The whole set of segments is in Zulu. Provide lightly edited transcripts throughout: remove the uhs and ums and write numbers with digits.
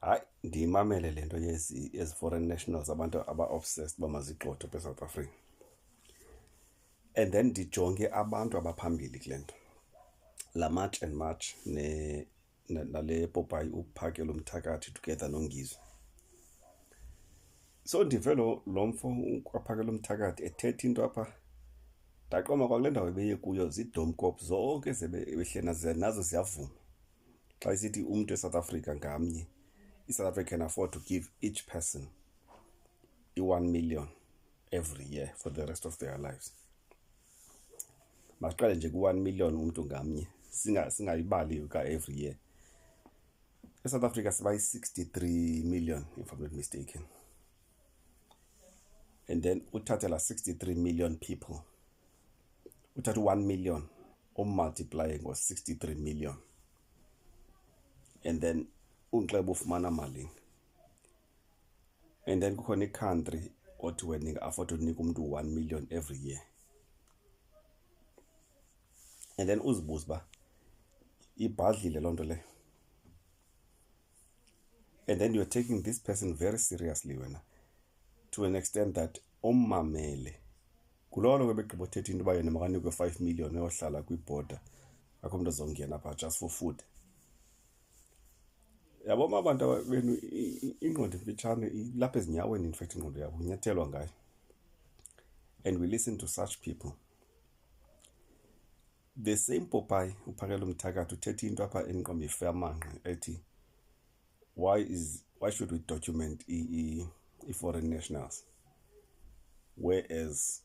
Hayi ndiyimamele lento yezi foreign nationals abantu aba-obsessed bamazigxotho beSouth Africa, and then ndijonge abantu abaphambili kule nto, la March and March nale Popeye uPhakela uMthakathi together noNgizwe. So ndive lo mfo kwaPhakela uMthakathi ethetha into apha, ndaqoma kwakule ndawo ebeye kuyo ziidomkop zonke zebehlena nazo ziyavuma xa isithi umntu eSouth Africa ngamnye, iSouth Africa can afford to give each person i-1 million every year for the rest of their lives. Masiqale nje ku-1 million umuntu ngamnye, singayibali ka-every year. ESouth Africa sibayi-63 million if I'm not mistaken. And then uthathe la 63 million people, uthathe 1 million multiply ngo-63 million, and then unxeba ufumana malini. And then kukhona i-country othi wena inga-afford unika umuntu 1 million every year. And then uzibuze uba ibhadlile loo nto leyo. And then you're taking this person very seriously wena, to an extent that ummamele kulowo lo begqiba uthetha into uba yena makanikwe 5 million eyohlala kwiborder, akho mntu azongena phaa just for food. Yabo abantu benu ingqondo emfitshane ilapha ezinyaweni, in fact ingqondo yabo unyathelwa ngayo. And we listen to such people. The same Popeye uPhakela uMthakathi uthetha into apha enqoma ifamanqe ethi why should we document foreign nationals, whereas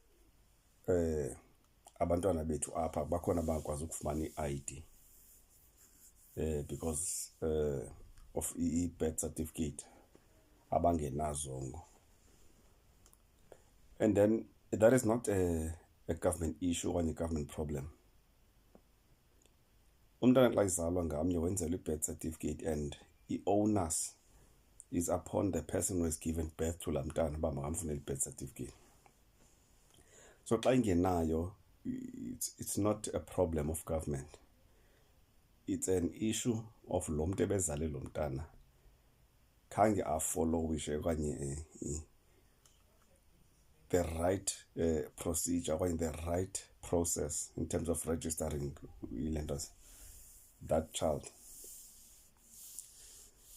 abantwana bethu apha bakhona bangakwazi ukufumana i-ID because of i-birth certificate abangenazongo. And then that is not a government issue or a government problem. Umntana xa izalwa ngamnye wenzelwa i-birth certificate, and i-onus is upon the person who has given birth to laa mntana uba makamfunele i-birth certificate. So xa ingenayo, it's not a problem of government. It's an issue of lo mntu ebezale lo mntana khange afollowishe okanye the right procedure okanye the right process in terms of registering that child.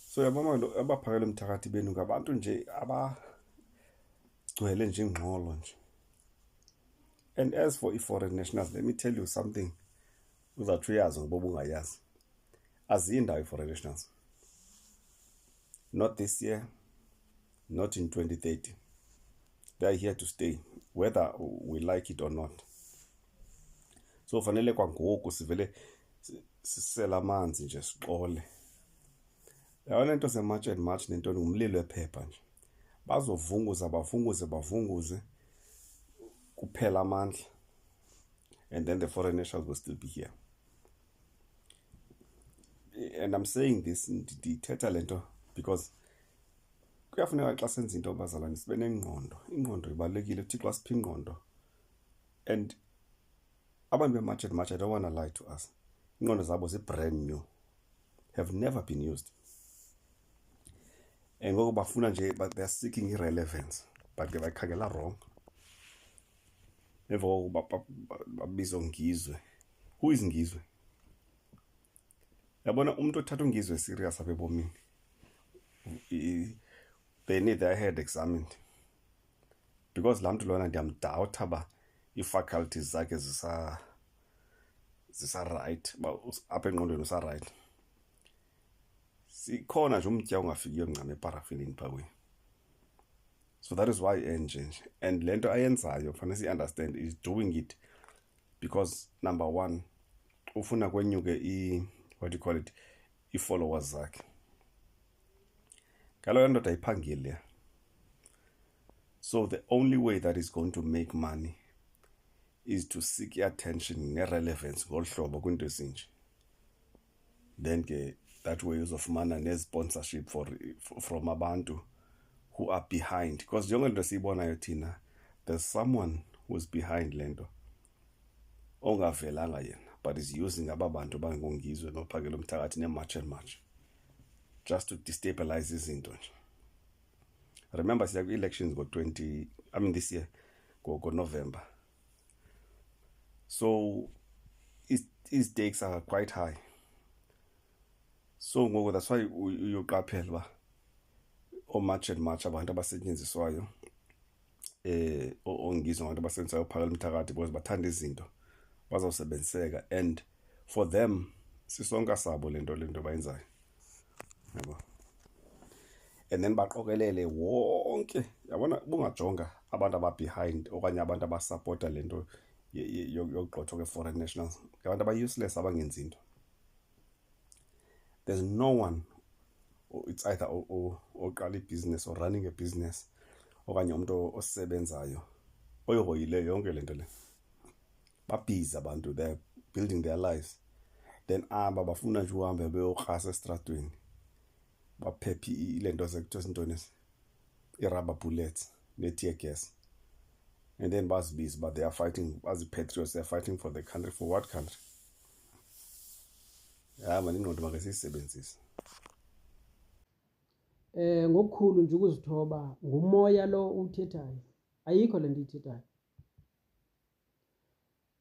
So yabona abaphakela uMthakathi benu ngabantu nje abagcwele nje ingxolo nje. And as for i-foreign nationals, let me tell you something uzawuthi uyazi ngoba ungayazi. Azindawo i-foreign nationals, not this year, not in 2030. They are here to stay, whether we like it or not. So fanele kwangoku sivele sisela amanzi nje sixole. Yabona into ze-March and March nento ngumlilo ephepha nje. Bazovunguza bavunguze kuphela amandla, and then the foreign nationals will still be here. And I'm saying this ndithetha lento because kuyafuneka xa senza into bazalwane sibe nengqondo. Ingqondo ibalulekile, uThixo asiphe ingqondo. And abantu be-March and March, I don't want to lie to us, ingqondo zabo zi-brand new, have never been used. And ngoku bafuna nje, but they're seeking irrelevance, but ke bayikhangela wrong. Emva koku babizwa Ngizwe. Who is Ngizwe? Yabona umuntu othatha uNgizwe serious apha ebomini, they need their head examined, because laa mntu lona ndiyamdawutha uba ii-faculties zakhe zisa-right, apha engqondweni usa-right. Sikhona nje umtya ungafikiyo ncam eparafilini phaa kuye. So that is why enje. And le nto ayenzayo fanele si-understand is doing it because number one ufuna kwenyuke what do you call it, i-followers zakhe. Kaloku ndoda ayiphangeli. So the only way that is going to make money is to seek attention ne-relevance ngolu hlobo kwinto ezinje. Then ke that way uzofumana ne-sponsorship from abantu who are behind, because njengo nto siyibonayo thina, there's someone who's behind le nto ongavelanga yena, but is using aba bantu bangoNgizwe noPhakela uMthakathi ne-March and March. just to destabilize izinto nje. Remember siya elections this year go November. So his stakes are quite high. So ngoku that's why uyoqaphela ba March and March abantu abasetshenziswayo ongizwa abantu abasenzayo Phakela Mthakathi because bathanda izinto bazawusebenziseka, and for them sisonke sabo lento bayenzayo, yabo. And then baqokelele wonke, yabona bungajonga abantu ababehind okanye abantu abasupporta lento yogqotho ke-foreign nationals, abantu aba-useless abangenzi into. There's no one, it's either oqala ibhizinesi or running a business okanye umuntu osebenzayo oyihoyileyo yonke lento le. Babhizi abantu, they're building their lives. Then bafuna nje uhambe beyokrasa estradweni baphephi ilento sekuthiwa sintoni i-rubber bullets ne-tear gas, and then bazibizi, but they are fighting as patriots, they are fighting for the country. For what country? Mani ingqondo make siyisebenzise. Ngokukhulu nje ukuzithoba ngumoya lo uthethayo, ayikho lento ithethayo.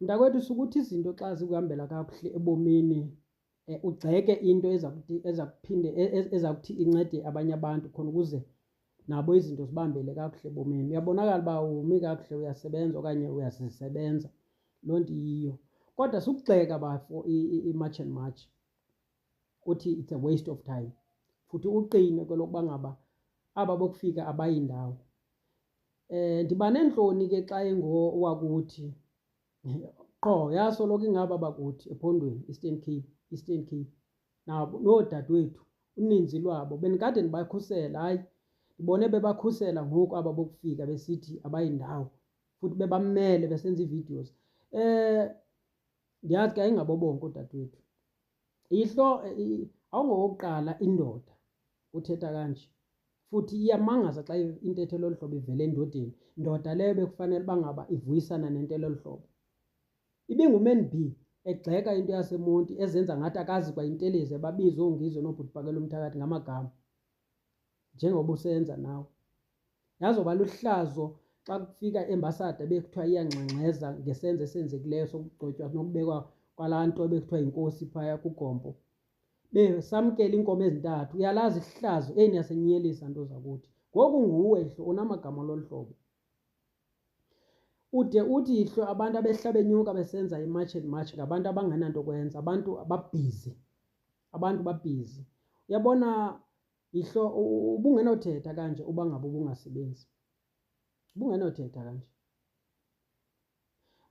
Mntakwethu sukuthi izinto xa zikuhambela kakuhle ebomini ugceke into ezakuthi incede abanye abantu khona ukuze nabo izinto zibambele kakuhle ebomini. Uyabonakala uba umi kakuhle, uyasebenza okanye uyazisebenza, loo nto yiyo. Kodwa sukugxeka bafo i-March and March uthi it's a waste of time, futhi uqine kwelokuba ngaba aba bokufika abayindawo. Ndiba nentloni ke xa wakuthi qho yasoloko ingaba bakuthi ephondweni Eastern Cape nabo noodadewethu uninzi lwabo bendikade ndibakhusela. Hayi, ndibone bebakhusela ngoku aba bokufika besithi abayindawo futhi bebamele besenza ii-videos. Ndiyazi ke ayingabo bonke oodadewethu. Ihlo awungowokuqala indoda uthetha kanje, futhi iyamangaza xa intetho lolu hlobo ivele endodeni. Ndoda leyo bekufanele uba ngaba ivuyisana nento lolu hlobo. IbinguMan B egxeka into yaseMonti ezenza ngathi akazi kwa intelezi, babize oongizwe noobhuti Phakela Mthakathi ngamagama njengoba usenza nawe. Yazoba luhlazo xa kufika embasada bekuthiwa iyangxengxeza ngesenzo esenzekileyo sokugcotywa nokubekwa kwalaa nto bekuthiwa yinkosi phaya kuGompo. Besamkela iinkomo ezintathu, uyalazi ihlazo yasenyelisa nto zakuthi. Ngoku nguwe ihlo unamagama lolu hlobo. Ude uthi ihlo abantu abehla benyuka besenza i-March and March ngabantu abangenanto kwenza, abantu babhizi. Uyabona ihlo ubungenothetha kanje uba ngaba ubungasebenzi, ubungenothetha kanje.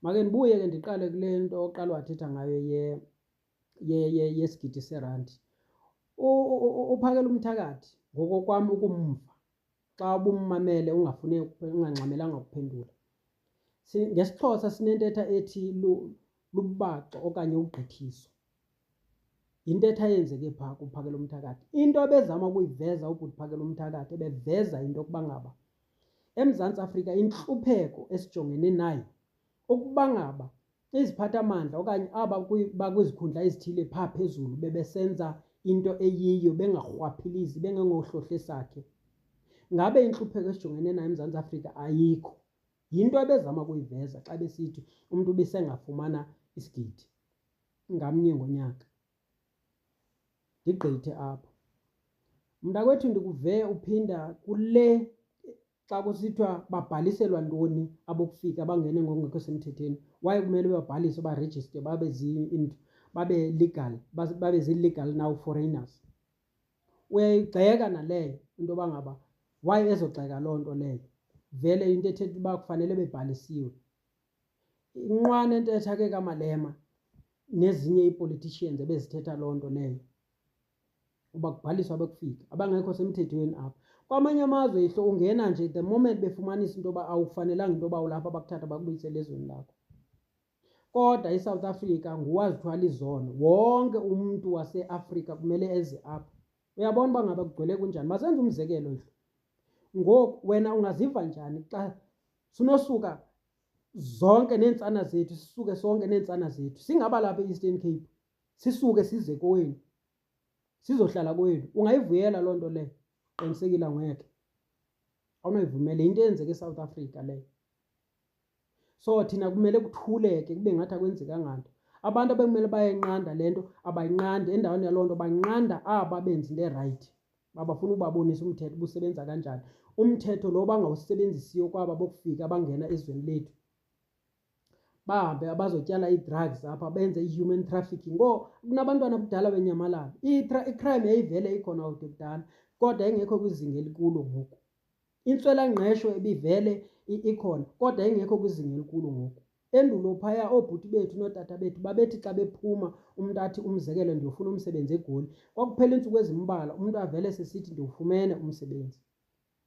Make ndibuye ke ndiqale kule nto oqala wathetha ngayo yesigidi serandi. uPhakela Mthakathi ngokokwami ukumva xa ubummamele ungangxamelanga ukuphendula. NgesiXhosa sinentetha ethi lubaxo okanye ugqithiso. Yintetha yenzeke phaa kuPhakela Mthakathi. Into ebezama ukuyiveza ubhuti Phakela Mthakathi ebeveza into yokuba ngaba eMzantsi Afrika intlupheko esijongene nayo ukuba ngaba iziphathamandla okanye aba bakwizikhundla ezithile phaa phezulu bebesenza into eyiyo bengarhwaphilizi bengengohlohle sakhe. Ngabe intlupheko esijongene nayo eMzantsi Afrika ayikho. Yinto ebezama ukuyiveza xa besithi umntu ubisengafumana isigidi ngamnye ngonyaka. Ndigqithe apho. Mntakwethu ndikuve uphinda kule xa kusithiwa babhaliselwa ntoni abokufika abangene ngokungekho semthethweni. Waye kumele babhaliswe barejiste babe legal, babe zii-legal now foreigners. Uyayigxeka naleyo into yoba ngaba waye ezogxeka loo nto leyo. Vele into ethetha uba kufanele bebhalisiwe. Inqwane entetha ke kaMalema nezinye ii-politicians ebezithetha loo nto leyo uba kubhaliswa abekufika abangekho semthethweni apha. Kwamanye amazwe ihlo ungena nje the moment befumanisa into yoba awufanelanga into yoba ulapha bakuthatha bakubuyisele ezweni lakho. Kodwa iSouth Africa nguwazithwala izono. Wonke umntu waseAfrika kumele eze apha. Uyabona uba ngaba kugcwele kunjani? Masenze umzekelo ihlo. Ngoku wena ungaziva njani xa sinosuka zonke neentsana zethu, sisuke sonke neentsana zethu singaba lapha e-Eastern Cape, sisuke size kowenu sizohlala kwenu. Ungayivuyela loo nto leyo? Qinisekile angeke. Awunayivumela, into eyenzeka eSouth Africa leyo. So thina kumele kuthuleke, kube ngathi akwenzekanga nto. Abantu abekumele bayayinqanda le nto abayinqandi, endaweni yaloo nto banqanda aba benza into erayithi. Babafuna ubabonisa umthetho ubusebenza kanjani. Umthetho lo bangawusebenzisiyo kwaba bokufika abangena ezweni lethu, bahambe abazotyala ii-drugs apha, benze i-human trafficking. Kunabantwana kudala benyamalala. I-crime yayivele ikhona kude kudala, kodwa ingekho kwizinga elikulo ngoku. Intswelangqesho ibivele ikhona, kodwa ingekho kwizinga elikulo ngoku. Endulo phaya oobhuti bethu nootata bethu babethi xa bephuma umntu athi, umzekelo, ndiyofuna umsebenzi eGoli, kwakuphela iintsuku ezimbalwa umntu avele sesithi ndiwufumene umsebenzi.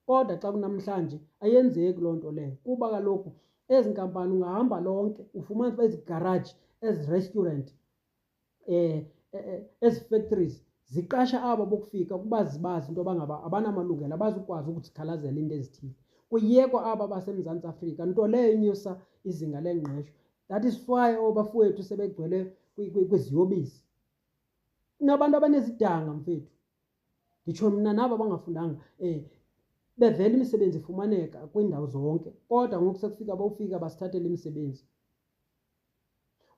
Kodwa xa kunamhlanje ayenzeki loo nto leyo, kuba kaloku ezi nkampani ungahamba lonke ufumanise ezi garaji, ezi restaurant, ezi factories ziqasha aba bokufika ukuba zibazi into yoba ngaba abanamalungelo, abazukwazi ukuzikhalazela into ezithile. Kuyekwa aba baseMzantsi Afrika, nto leyo inyusa izinga lengqesho. That is why bafowethu sebegcwele kwiziyobisi. Kunabantu abanezidanga mfethu, nditsho mna naba bangafundanga, bevele imisebenzi ifumaneka kwiindawo zonke, kodwa ngoku sekufika bawufika basithathele imisebenzi.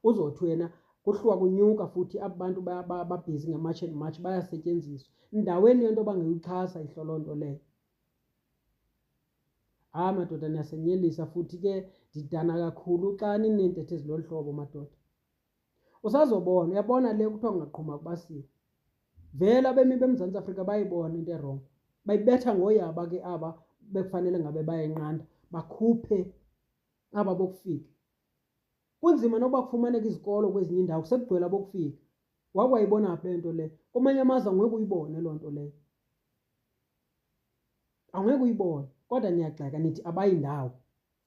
Uzothi wena kuhluka kunyuka futhi aba bantu babhizi nge-March and March bayasetyenziswa. Ndaweni yento bangayixhasa ihlolo nto leyo. Hayi madoda, niyasenyelisa futhi ke ndidana kakhulu xa nineentetho ezilolu hlobo madoda. Usazobona, uyabona le kuthiwa kungaqhuma kubasiwe. Vele abemi beMzantsi Afrika bayibona into erongo, bayibetha ngoyaba ke aba bekufanele ngabe bayayinqanda, bakhuphe aba bokufika. Kunzima nokuba kufumaneka izikolo kwezinye iindawo, kusekugcwele abokufika. Wakwayibona phi le nto leyo? Kwamanye amazwe angeke uyibone loo nto leyo, angeke uyibone. Kodwa niyagxeka nithi abayindawo,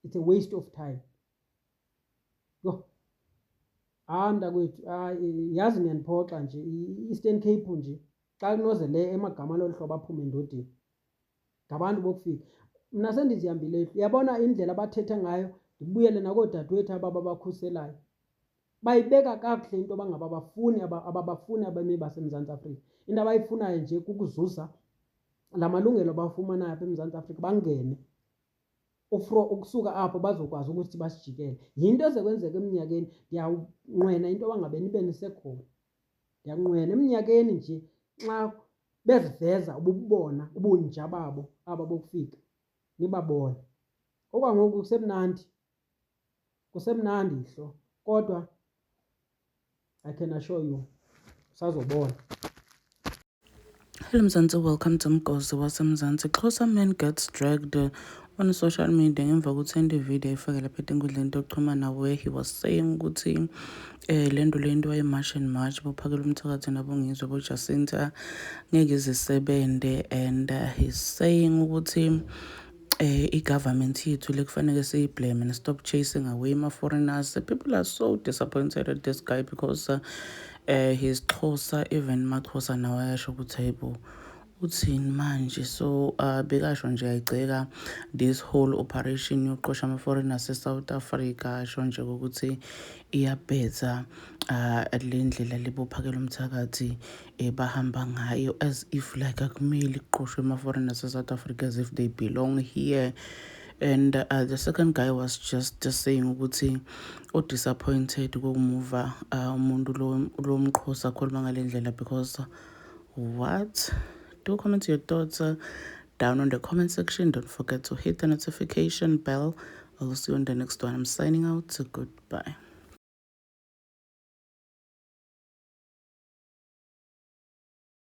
it's a waste of time. Yho, hayi mntakwethu, hayi yazi niyaniphoxa nje. I-Eastern Cape nje xa kunoze le emagama lolu hlobo aphume endodeni, ngabantu bokufika. Mna sendizihambile. Uyabona indlela abathetha ngayo, ndibuyele nakoodadewethu aba babakhuselayo, bayibeka kakuhle into yoba ngaba ababafuni abemi baseMzantsi Afrika. Into abayifunayo nje kukuzuza la malungelo bafumanayo apha eMzantsi Afrika, bangene. Ukusuka apho bazokwazi ukuthi basijikele. Yinto ezekwenzeka eminyakeni. Ndiyawunqwena into yoba ngabe nibe nisekhona. Ndiyanqwena eminyakeni nje xa beziveza ububona ubunja babo aba bokufika, nibabone. Okwangoku kusemnandi ihlo, kodwa I can assure you usazobona. Hello Mzansi, welcome to Mgozi waseMzansi. Xhosa man gets dragged on social media ngemva kokuthi ende video ifake lapha enkundleni yokuxhumana where he was saying ukuthi lento waye-March and March bophakela umthakathi nabongizwe boJacinta ngeke izisebende, and he's saying ukuthi i-government yethu lekufanele siyiblame and stop chasing away ma-foreigners. People are so disappointed at this guy because he's Xhosa, even maXhosa nawo ayasho ukuthi hayibo uthini manje. So bekasho nje ayigceka this whole operation yokuqosha ama-foreigners eSouth Africa, asho nje ukuthi iyabhetha le ndlela libophakela umthakathi bahamba ngayo, as if like akumele kuqoshwe ama-foreigners eSouth Africa as if they belong here. And the second guy was just saying ukuthi disappointed kokumuva umuntu lo mXhosa akhuluma ngale ndlela, because what? Do comment your thoughts down on the comment section. Don't forget to hit the notification bell. I'll see you on the next one. I'm signing out. Goodbye.